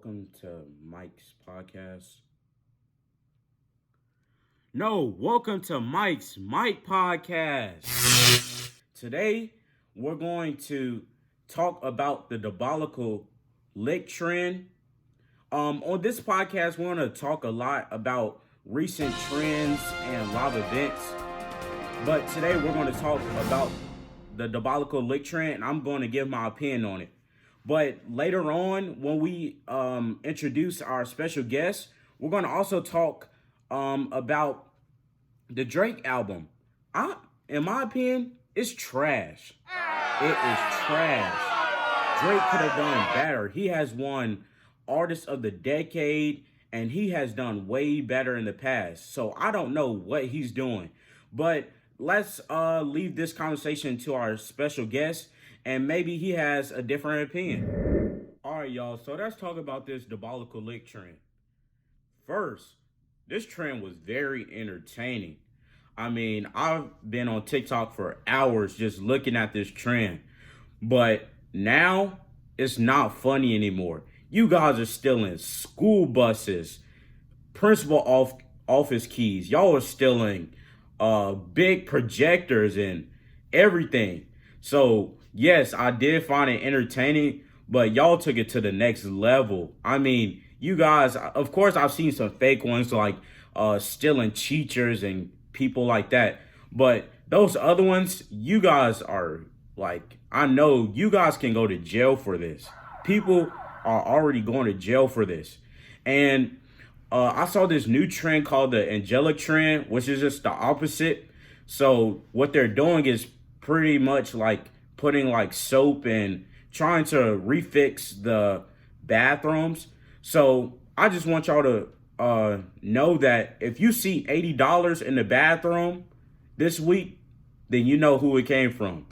welcome to Mike's podcast. No, welcome to Mike's Mike podcast. Today, we're going to talk about the diabolical lick trend. On this podcast, we're going to talk a lot about recent trends and live events. But today, we're going to talk about the diabolical lick trend, and I'm going to give my opinion on it. But later on, when we introduce our special guest, we're going to also talk about the Drake album. In my opinion, it's trash. It is trash. Drake could have done better. He has won Artist of the Decade, and he has done way better in the past. So I don't know what he's doing. But let's leave this conversation to our special guest, and maybe he has a different opinion. All right, y'all. So let's talk about this diabolical lick trend. First, this trend was very entertaining. I mean, I've been on TikTok for hours just looking at this trend. But now, it's not funny anymore. You guys are stealing school buses, principal office keys. Y'all are stealing big projectors and everything. So, yes, I did find it entertaining, but y'all took it to the next level. I mean, you guys, of course, I've seen some fake ones like stealing teachers and people like that. But those other ones, you guys are like, I know you guys can go to jail for this. People are already going to jail for this. And I saw this new trend called the angelic trend, which is just the opposite. So what they're doing is pretty much like putting like soap and trying to refix the bathrooms. So I just want y'all to know that if you see $80 in the bathroom this week, then you know who it came from.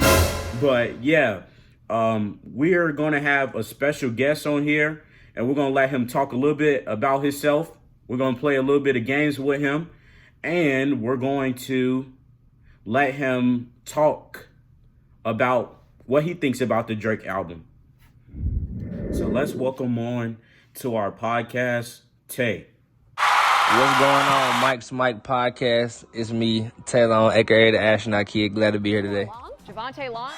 But yeah, we're going to have a special guest on here, and we're going to let him talk a little bit about himself. We're going to play a little bit of games with him, and we're going to let him talk about what he thinks about the Drake album. So let's welcome on to our podcast, Tay. What's going on, Mike's Mike podcast? It's me, Taylor, aka the Astronaut Kid. Glad to be here today. Javante Long.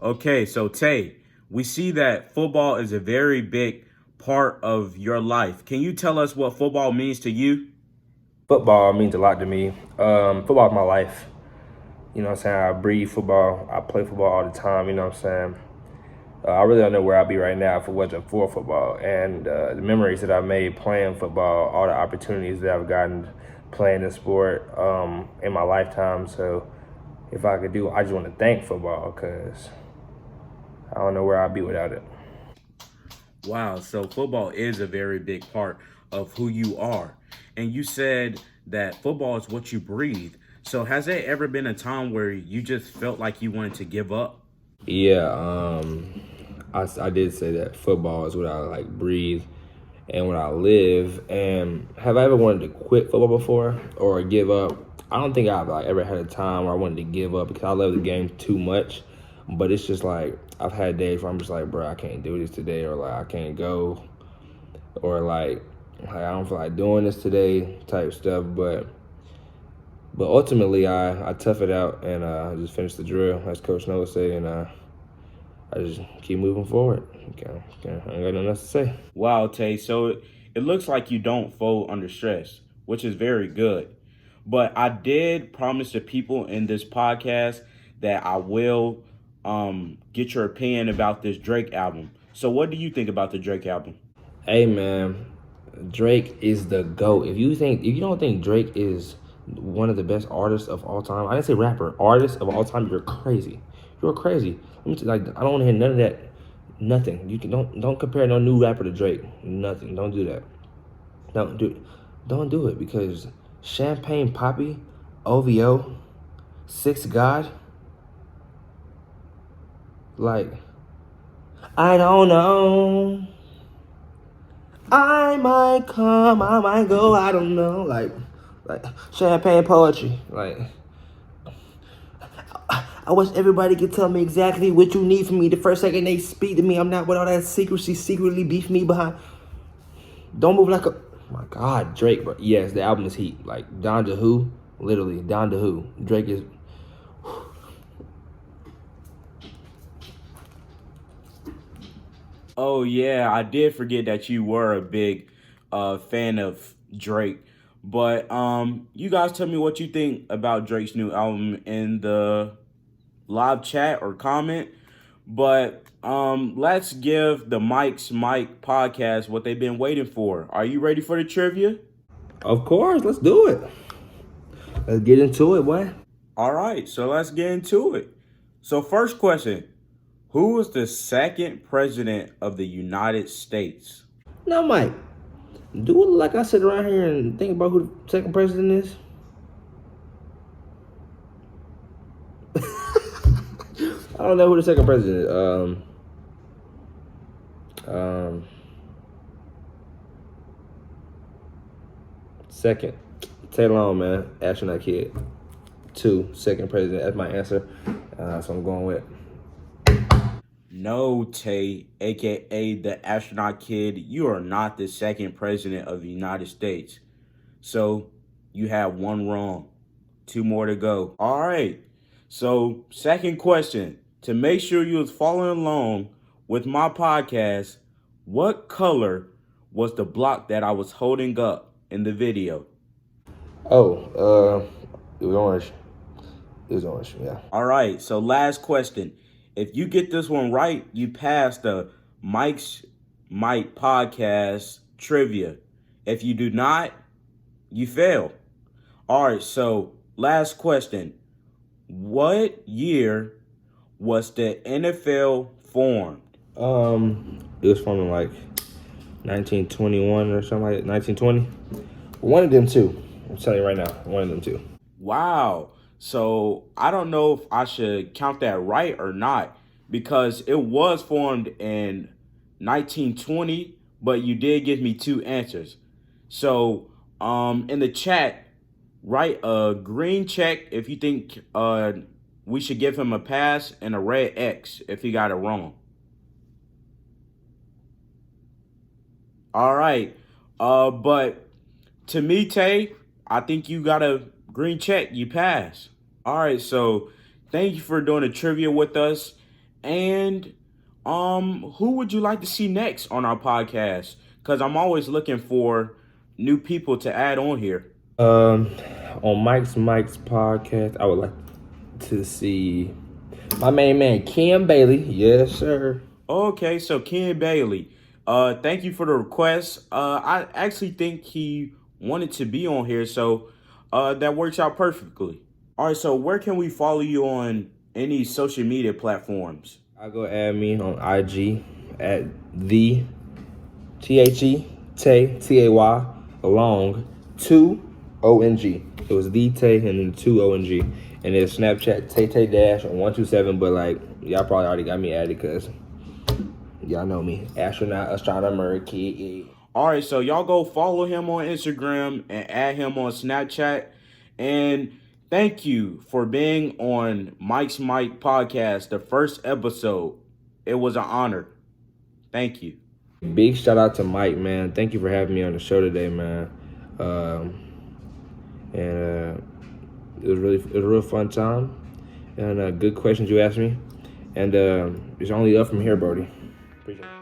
Okay, so Tay, we see that football is a very big part of your life. Can you tell us what football means to you? Football means a lot to me. Football is my life. You know what I'm saying? I breathe football. I play football all the time. You know what I'm saying? I really don't know where I'd be right now if it wasn't for football. And the memories that I've made playing football, all the opportunities that I've gotten playing the sport in my lifetime. So if I could do it, I just want to thank football because I don't know where I'd be without it. Wow, so football is a very big part of who you are. And you said that football is what you breathe. So has there ever been a time where you just felt like you wanted to give up? Yeah, I did say that football is what I like breathe and what I live. And have I ever wanted to quit football before or give up? I don't think I've ever had a time where I wanted to give up because I love the game too much. But it's just like I've had days where I'm just like, bro, I can't do this today, or like I can't go, or like I don't feel like doing this today type stuff. But ultimately, I tough it out and I just finish the drill, as Coach Noah say, and I just keep moving forward. Okay, I ain't got nothing else to say. Wow, Tay. So it looks like you don't fold under stress, which is very good. But I did promise the people in this podcast that I will get your opinion about this Drake album. So what do you think about the Drake album? Hey man, Drake is the GOAT. If you don't think Drake is one of the best artists of all time, I didn't say rapper, artist of all time, you're crazy. You're crazy. Let me I don't want to hear none of that Nothing. You can don't compare no new rapper to Drake. Nothing. Don't do that. Don't do don't do it because Champagne Poppy, OVO, Six God, like I don't know. I might come, I might go, I don't know. Like champagne poetry. Like I wish everybody could tell me exactly what you need from me the first second they speak to me. I'm not with all that secrecy, secretly beef me behind. Don't move like a. My God, Drake, bro. Yes, the album is heat. Like down to who? Literally down to who? Drake is. Oh yeah, I did forget that you were a big fan of Drake. But you guys tell me what you think about Drake's new album in the live chat or comment. But let's give the Mike's Mike podcast what they've been waiting for. Are you ready for the trivia? Of course, let's do it. Let's get into it, boy. All right, so let's get into it. So first question, who was the second president of the United States? Now, Mike, do it like I sit around here and think about who the second president is. I don't know who the second president is. Second, Taylor on, man. Astronaut Kid. Two, second president. That's my answer. So I'm going with. No, Tay, aka the astronaut kid, you are not the second president of the United States. So you have one wrong. Two more to go. All right. So, second question. To make sure you was following along with my podcast, what color was the block that I was holding up in the video? It was orange. It was orange, yeah. All right. So, last question. If you get this one right, you pass the Mike's Mike podcast trivia. If you do not, you fail. All right. So, last question. What year was the NFL formed? It was from like 1921 or something like that. 1920. One of them two. I'm telling you right now, one of them two. Wow. So I don't know if I should count that right or not because it was formed in 1920, but you did give me two answers. So in the chat, write a green check if you think we should give him a pass and a red X if he got it wrong. All right. But to me, Tay, I think you got a green check. You pass. All right. So thank you for doing the trivia with us. And who would you like to see next on our podcast? Because I'm always looking for new people to add on here. On Mike's podcast, I would like to see my main man Ken Bailey. Yes, sir. Okay, so Ken Bailey. Thank you for the request. I actually think he wanted to be on here, so that works out perfectly. All right, so where can we follow you on any social media platforms? I go add me on IG at the THE along 2ONG. It was the Tay and then 2ONG. And then Snapchat Tay Dash on 127, but like y'all probably already got me added because y'all know me. Astronomer kid. All right, so y'all go follow him on Instagram and add him on Snapchat. And thank you for being on Mike's Mike podcast, the first episode. It was an honor. Thank you. Big shout out to Mike, man. Thank you for having me on the show today, man. It was a real fun time, and good questions you asked me, and it's only up from here, Brody. Appreciate it.